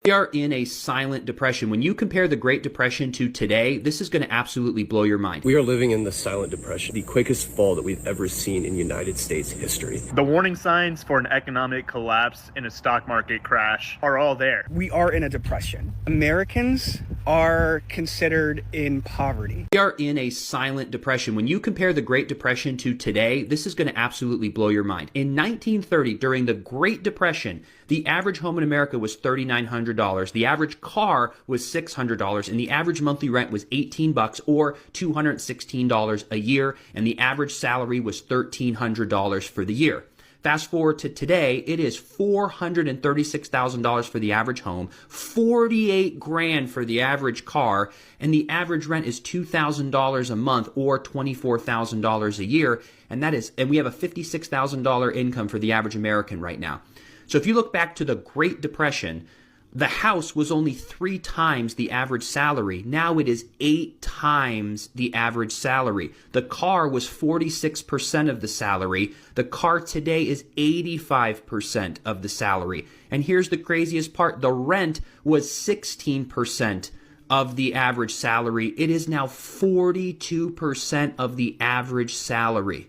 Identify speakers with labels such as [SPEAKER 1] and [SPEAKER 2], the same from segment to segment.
[SPEAKER 1] We are in a silent depression. When you compare the Great Depression to today, this is going to absolutely blow your mind.
[SPEAKER 2] We are living in the silent depression, the quickest fall that we've ever seen in United States history.
[SPEAKER 3] The warning signs for an economic collapse and a stock market crash are all there.
[SPEAKER 4] We are in a depression. Americans are considered in poverty.
[SPEAKER 1] We are in a silent depression. When you compare the Great Depression to today, this is going to absolutely blow your mind. In 1930, during the Great Depression, the average home in America was $3,900. The average car was $600, and the average monthly rent was $18 or $216 a year, and the average salary was $1,300 for the year. Fast forward to today, it is $436,000 for the average home, $48,000 for the average car, and the average rent is $2,000 a month or $24,000 a year, and we have a $56,000 income for the average American right now. So if you look back to the Great Depression, the house was only 3 times the average salary. Now it is 8 times the average salary. The car was 46% of the salary. The car today is 85% of the salary. And here's the craziest part. The rent was 16% of the average salary. It is now 42% of the average salary.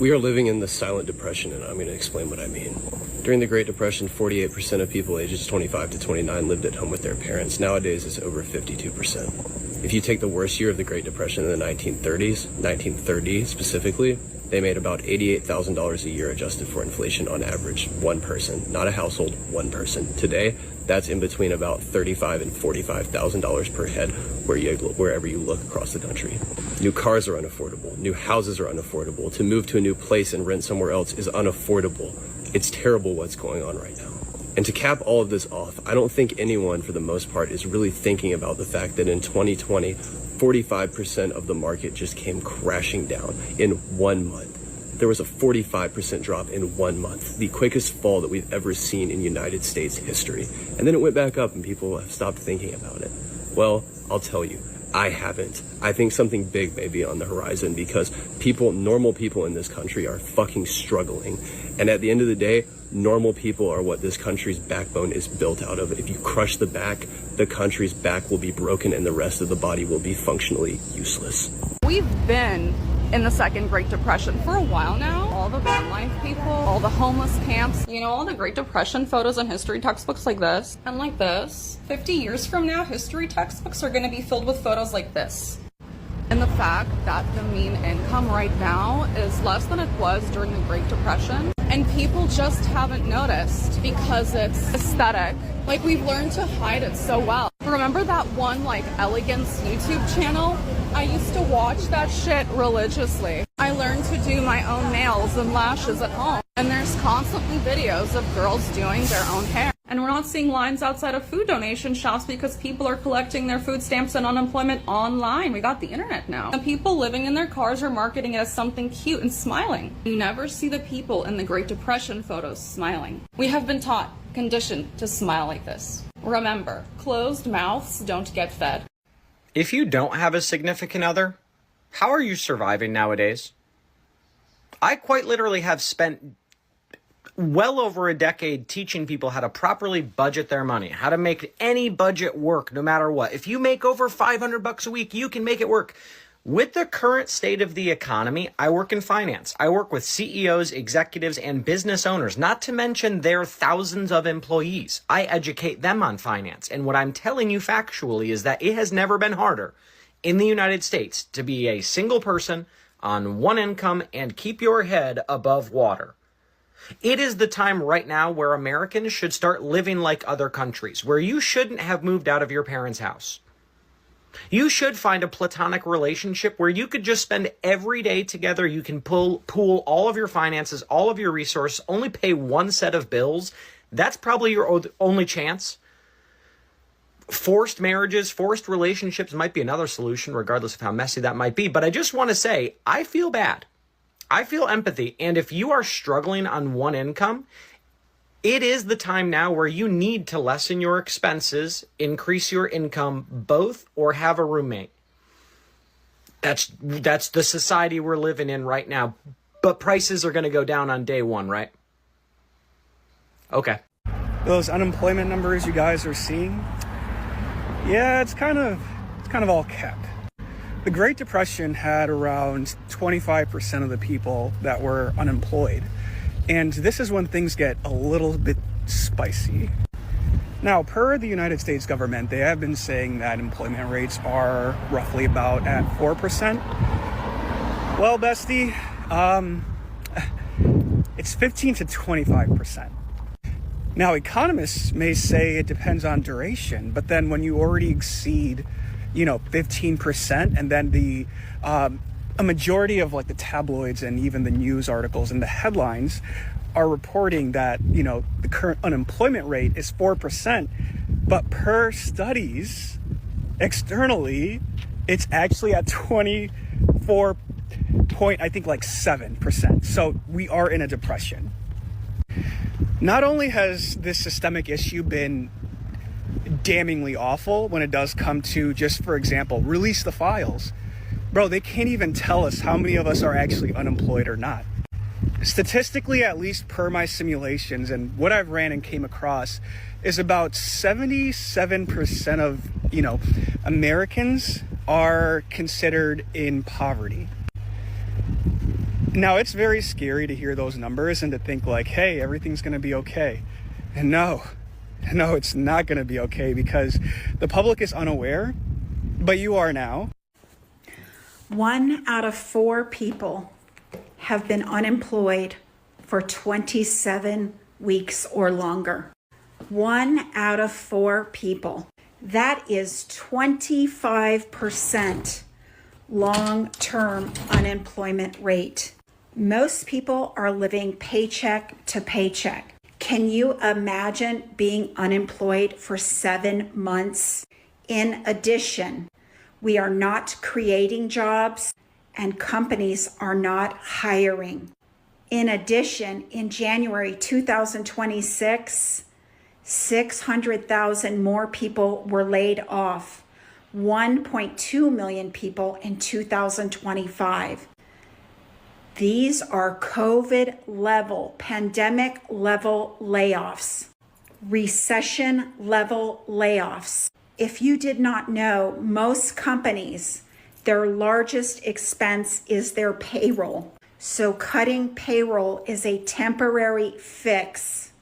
[SPEAKER 2] We are living in the silent depression, and I'm going to explain what I mean. During the Great Depression, 48% of people ages 25 to 29 lived at home with their parents. Nowadays, it's over 52%. If you take the worst year of the Great Depression in the 1930s, 1930 specifically, they made about $88,000 a year adjusted for inflation on average, one person, not a household, one person. Today, that's in between about $35,000 and $45,000 per head wherever you look across the country. New cars are unaffordable. New houses are unaffordable. To move to a new place and rent somewhere else is unaffordable. It's terrible what's going on right now. And to cap all of this off, I don't think anyone, for the most part, is really thinking about the fact that in 2020, 45% of the market just came crashing down in 1 month. There was a 45% drop in 1 month, the quickest fall that we've ever seen in United States history. And then it went back up and people have stopped thinking about it. Well, I'll tell you, I haven't. I think something big may be on the horizon because normal people in this country are fucking struggling. And at the end of the day, normal people are what this country's backbone is built out of. If you crush the back, the country's back will be broken and the rest of the body will be functionally useless.
[SPEAKER 5] We've been in the second Great Depression for a while now. All the van life people, all the homeless camps, all the Great Depression photos and history textbooks like this and like this. 50 years from now, history textbooks are going to be filled with photos like this. And the fact that the mean income right now is less than it was during the Great Depression, and people just haven't noticed because it's aesthetic. Like, we've learned to hide it so well. Remember that one, Elegance YouTube channel? I used to watch that shit religiously. I learned to do my own nails and lashes at home. And there's constantly videos of girls doing their own hair. And we're not seeing lines outside of food donation shops because people are collecting their food stamps and unemployment online. We got the internet now. And people living in their cars are marketing it as something cute and smiling. You never see the people in the Great Depression photos smiling. We have been taught, conditioned to smile like this. Remember, closed mouths don't get fed.
[SPEAKER 6] If you don't have a significant other, how are you surviving nowadays? I quite literally have spent well over a decade teaching people how to properly budget their money, how to make any budget work no matter what. If you make over $500 a week, you can make it work. With the current state of the economy, I work in finance. I work with CEOs, executives, and business owners, not to mention their thousands of employees. I educate them on finance. And what I'm telling you factually is that it has never been harder in the United States to be a single person on one income and keep your head above water. It is the time right now where Americans should start living like other countries, where you shouldn't have moved out of your parents' house. You should find a platonic relationship where you could just spend every day together. You can pool all of your finances, all of your resources, only pay one set of bills. That's probably your only chance. Forced marriages, forced relationships might be another solution, regardless of how messy that might be. But I just want to say, I feel bad. I feel empathy. And if you are struggling on one income, it is the time now where you need to lessen your expenses, increase your income both, or have a roommate. That's the society we're living in right now. But prices are going to go down on day one, right? Okay.
[SPEAKER 4] those unemployment numbers you guys are seeing, yeah, it's kind of all kept. The Great Depression had around 25% of the people that were unemployed. And this is when things get a little bit spicy. Now, per the United States government, they have been saying that employment rates are roughly about at 4%. Well, bestie, it's 15 to 25%. Now, economists may say it depends on duration, but then when you already exceed, 15%, and then a majority of like the tabloids and even the news articles and the headlines are reporting that, the current unemployment rate is 4%, but per studies externally, it's actually at 7%. So we are in a depression. Not only has this systemic issue been damningly awful when it does come to just, for example, release the files. Bro, they can't even tell us how many of us are actually unemployed or not. Statistically, at least per my simulations and what I've ran and came across, is about 77% of, Americans are considered in poverty. Now, it's very scary to hear those numbers and to think like, hey, everything's going to be okay. And no, it's not going to be okay because the public is unaware, but you are now.
[SPEAKER 7] 1 out of 4 people have been unemployed for 27 weeks or longer. 1 out of 4 people. That is 25% long-term unemployment rate. Most people are living paycheck to paycheck. Can you imagine being unemployed for 7 months? In addition, we are not creating jobs and companies are not hiring. In addition, in January 2026, 600,000 more people were laid off, 1.2 million people in 2025. These are COVID level, pandemic level layoffs, recession level layoffs. If you did not know, most companies, their largest expense is their payroll. So cutting payroll is a temporary fix,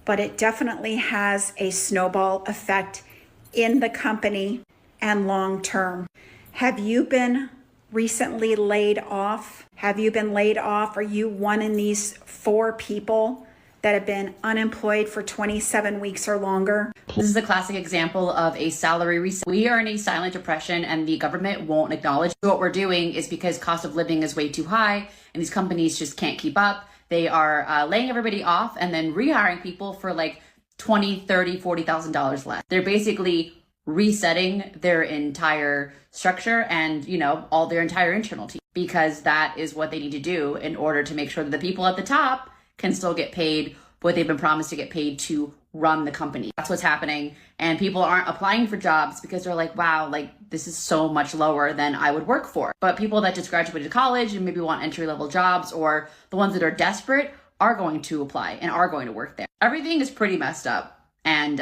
[SPEAKER 7] but it definitely has a snowball effect in the company and long term. Have you been recently laid off? Have you been laid off? Are you one in these 4 people that have been unemployed for 27 weeks or longer?
[SPEAKER 8] This is a classic example of a salary reset. We are in a silent depression and the government won't acknowledge what we're doing is because cost of living is way too high and these companies just can't keep up. They are laying everybody off and then rehiring people for like $20,000, $30,000, $40,000 less. They're basically resetting their entire structure and, all their entire internal team because that is what they need to do in order to make sure that the people at the top can still get paid what they've been promised to get paid to run the company. That's what's happening. And people aren't applying for jobs because they're like, wow, this is so much lower than I would work for. But people that just graduated college and maybe want entry-level jobs or the ones that are desperate are going to apply and are going to work there. Everything is pretty messed up. And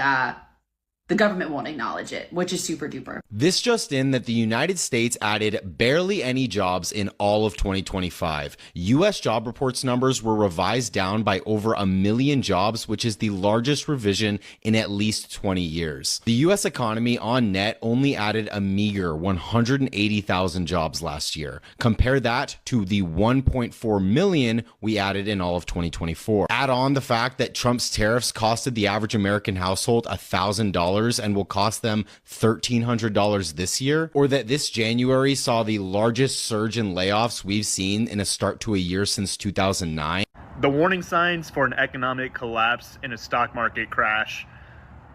[SPEAKER 8] the government won't acknowledge it, which is super duper.
[SPEAKER 9] This just in that the United States added barely any jobs in all of 2025. U.S. job reports numbers were revised down by over 1 million jobs, which is the largest revision in at least 20 years. The U.S. economy on net only added a meager 180,000 jobs last year. Compare that to the 1.4 million we added in all of 2024. Add on the fact that Trump's tariffs costed the average American household $1,000 and will cost them $1,300 this year, or that this January saw the largest surge in layoffs we've seen in a start to a year since 2009.
[SPEAKER 3] The warning signs for an economic collapse and a stock market crash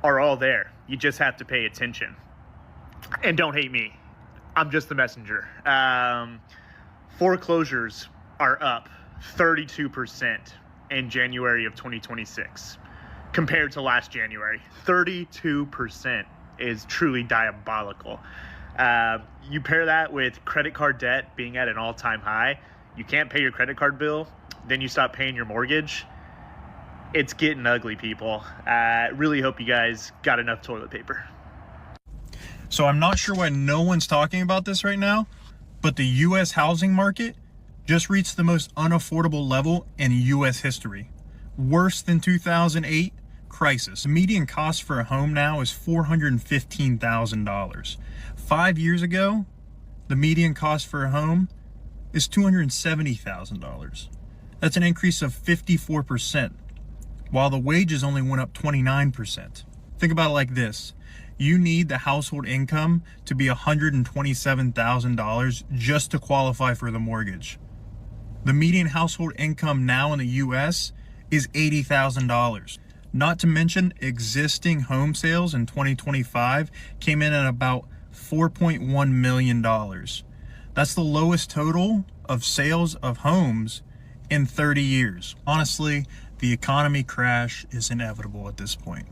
[SPEAKER 3] are all there. You just have to pay attention. And don't hate me. I'm just the messenger. Foreclosures are up 32% in January of 2026. Compared to last January, 32% is truly diabolical. You pair that with credit card debt being at an all-time high. You can't pay your credit card bill, then you stop paying your mortgage. It's getting ugly, people. I really hope you guys got enough toilet paper.
[SPEAKER 10] So I'm not sure why no one's talking about this right now, but the U.S. housing market just reached the most unaffordable level in U.S. history. Worse than 2008 crisis. The median cost for a home now is $415,000. 5 years ago, the median cost for a home is $270,000. That's an increase of 54%, while the wages only went up 29%. Think about it like this. You need the household income to be $127,000 just to qualify for the mortgage. The median household income now in the U.S. is $80,000. Not to mention existing home sales in 2025 came in at about $4.1 million. That's the lowest total of sales of homes in 30 years. Honestly, the economy crash is inevitable at this point.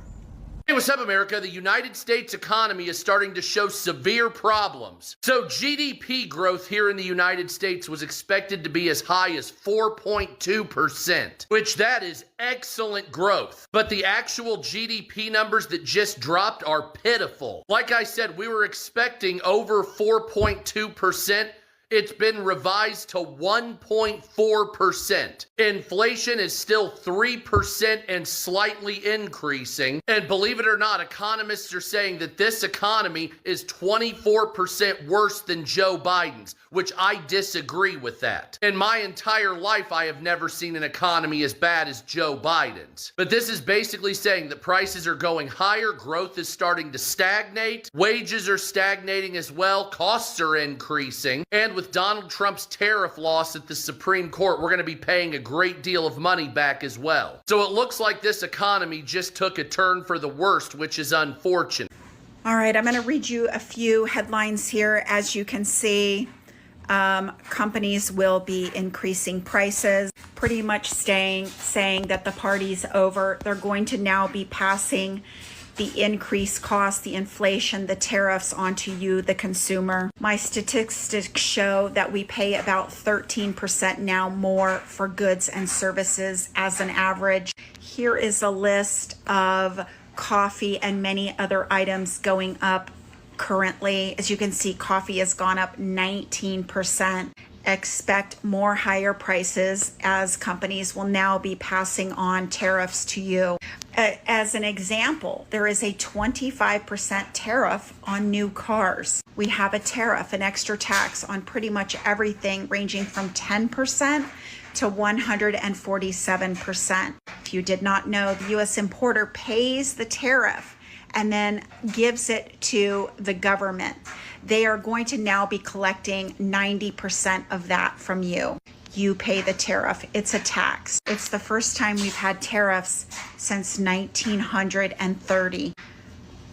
[SPEAKER 11] Hey, what's up, America? The United States economy is starting to show severe problems. So GDP growth here in the United States was expected to be as high as 4.2%, which that is excellent growth. But the actual GDP numbers that just dropped are pitiful. Like I said, we were expecting over 4.2%. It's been revised to 1.4%. Inflation is still 3% and slightly increasing. And believe it or not, economists are saying that this economy is 24% worse than Joe Biden's, which I disagree with that. In my entire life, I have never seen an economy as bad as Joe Biden's. But this is basically saying that prices are going higher, growth is starting to stagnate, wages are stagnating as well, costs are increasing, and with Donald Trump's tariff loss at the Supreme Court, we're going to be paying a great deal of money back as well. So it looks like this economy just took a turn for the worst, which is unfortunate.
[SPEAKER 7] All right, I'm going to read you a few headlines here. As you can see, companies will be increasing prices, pretty much saying that the party's over. They're going to now be passing the increased cost, the inflation, the tariffs onto you, the consumer. My statistics show that we pay about 13% now more for goods and services as an average. Here is a list of coffee and many other items going up currently. As you can see, coffee has gone up 19%. Expect more higher prices as companies will now be passing on tariffs to you. As an example, there is a 25% tariff on new cars. We have a tariff, an extra tax on pretty much everything ranging from 10% to 147%. If you did not know, the U.S. importer pays the tariff and then gives it to the government. They are going to now be collecting 90% of that from you. You pay the tariff. It's a tax. It's the first time we've had tariffs since 1930.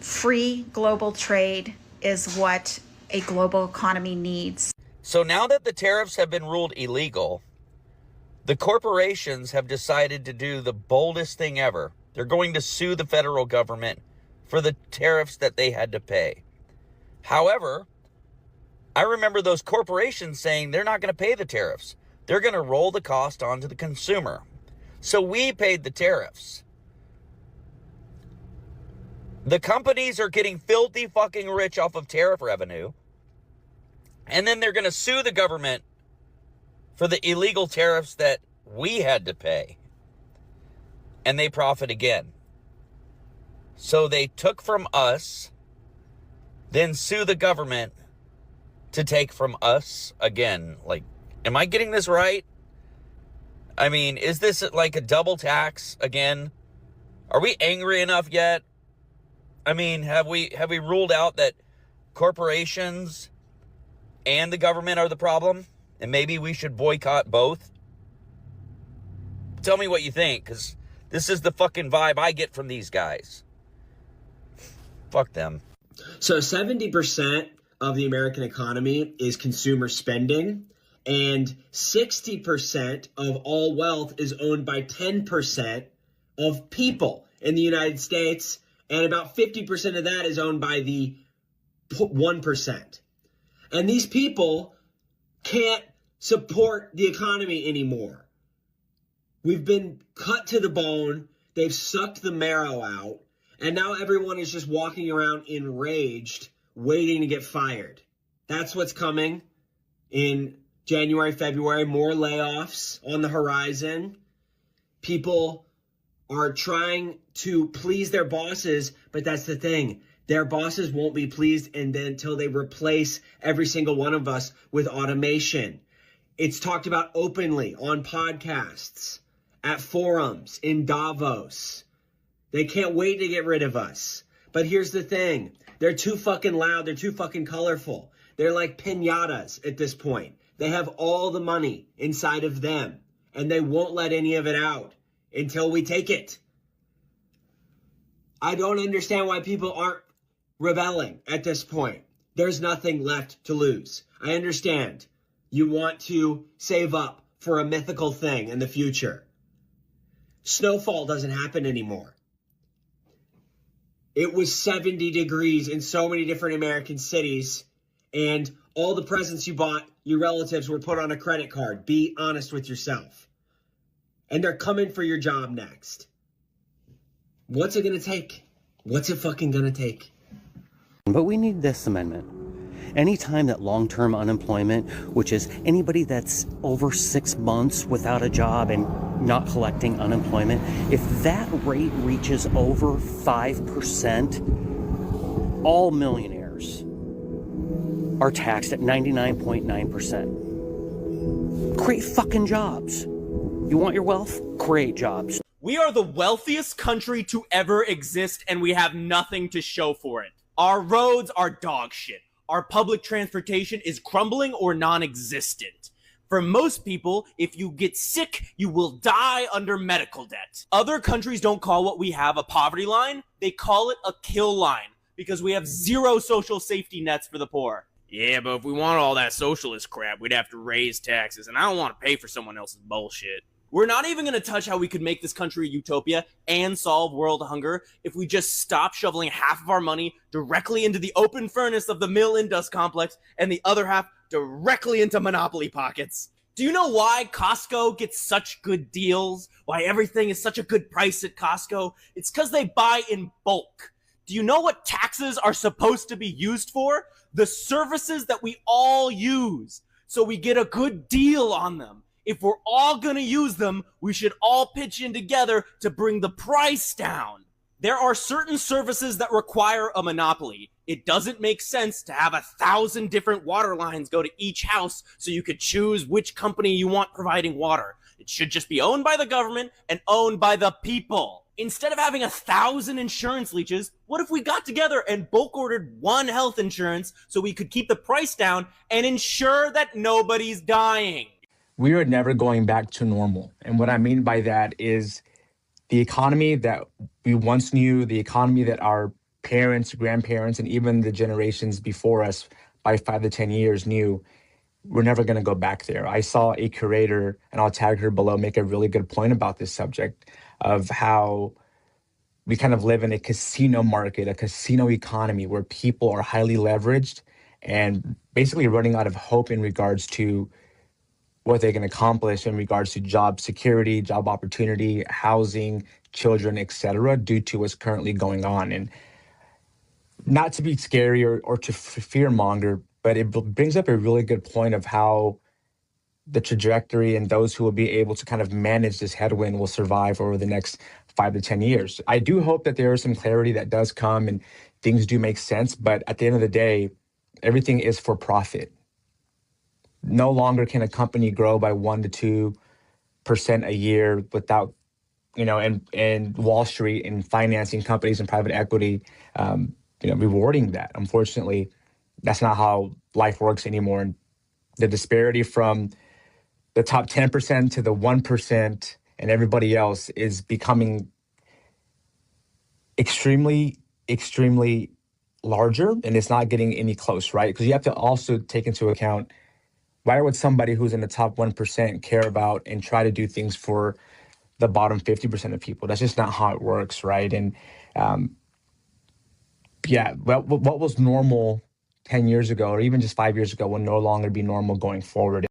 [SPEAKER 7] Free global trade is what a global economy needs.
[SPEAKER 6] So now that the tariffs have been ruled illegal, the corporations have decided to do the boldest thing ever. They're going to sue the federal government for the tariffs that they had to pay. However, I remember those corporations saying they're not going to pay the tariffs. They're going to roll the cost onto the consumer. So we paid the tariffs. The companies are getting filthy fucking rich off of tariff revenue. And then they're going to sue the government for the illegal tariffs that we had to pay. And they profit again. So they took from us, then sue the government to take from us again. Like, am I getting this right? I mean, is this like a double tax again? Are we angry enough yet? I mean, have we ruled out that corporations and the government are the problem? And maybe we should boycott both? Tell me what you think, because this is the fucking vibe I get from these guys. Fuck them.
[SPEAKER 12] So 70% of the American economy is consumer spending, and 60% of all wealth is owned by 10% of people in the United States, and about 50% of that is owned by the 1%. And these people can't support the economy anymore. We've been cut to the bone, They've sucked the marrow out. And now everyone is just walking around enraged, waiting to get fired. That's what's coming in January, February. More layoffs on the horizon. People are trying to please their bosses, but that's the thing. Their bosses won't be pleased until they replace every single one of us with automation. It's talked about openly on podcasts, at forums, in Davos. They can't wait to get rid of us. But here's the thing. They're too fucking loud. They're too fucking colorful. They're like piñatas at this point. They have all the money inside of them, and they won't let any of it out until we take it. I don't understand why people aren't rebelling at this point. There's nothing left to lose. I understand. You want to save up for a mythical thing in the future. Snowfall doesn't happen anymore. It was 70 degrees in so many different American cities, and all the presents you bought, your relatives, were put on a credit card. Be honest with yourself. And they're coming for your job next. What's it going to take? What's it fucking going to take?
[SPEAKER 13] But we need this amendment. Anytime that long-term unemployment, which is anybody that's over 6 months without a job and not collecting unemployment, if that rate reaches over 5%, all millionaires are taxed at 99.9%. Create fucking jobs. You want your wealth? Create jobs.
[SPEAKER 14] We are the wealthiest country to ever exist, and we have nothing to show for it. Our roads are dog shit. Our public transportation is crumbling or non-existent. For most people, if you get sick, you will die under medical debt. Other countries don't call what we have a poverty line. They call it a kill line because we have zero social safety nets for the poor.
[SPEAKER 15] Yeah, but if we want all that socialist crap, we'd have to raise taxes, and I don't want to pay for someone else's bullshit.
[SPEAKER 14] We're not even going to touch how we could make this country a utopia and solve world hunger if we just stop shoveling half of our money directly into the open furnace of the mill-indust complex and the other half directly into monopoly pockets. Do you know why Costco gets such good deals? Why everything is such a good price at Costco? It's because they buy in bulk. Do you know what taxes are supposed to be used for? The services that we all use, so we get a good deal on them. If we're all going to use them, we should all pitch in together to bring the price down. There are certain services that require a monopoly. It doesn't make sense to have 1,000 different water lines go to each house so you could choose which company you want providing water. It should just be owned by the government and owned by the people. Instead of having 1,000 insurance leeches, what if we got together and bulk ordered one health insurance so we could keep the price down and ensure that nobody's dying?
[SPEAKER 16] We are never going back to normal. And what I mean by that is the economy that we once knew, the economy that our parents, grandparents, and even the generations before us by 5 to 10 years knew, we're never going to go back there. I saw a curator, and I'll tag her below, make a really good point about this subject of how we kind of live in a casino market, a casino economy where people are highly leveraged and basically running out of hope in regards to what they can accomplish in regards to job security, job opportunity, housing, children, etc., due to what's currently going on. And not to be scary or to fear monger, but it brings up a really good point of how the trajectory and those who will be able to kind of manage this headwind will survive over the next 5 to 10 years. I do hope that there is some clarity that does come and things do make sense, but at the end of the day, everything is for profit. No longer can a company grow by 1 to 2% a year without, and Wall Street and financing companies and private equity, rewarding that. Unfortunately, that's not how life works anymore. And the disparity from the top 10% to the 1% and everybody else is becoming extremely, extremely larger, and it's not getting any close, right? Because you have to also take into account, why would somebody who's in the top 1% care about and try to do things for the bottom 50% of people? That's just not how it works, right? And what was normal 10 years ago or even just 5 years ago will no longer be normal going forward.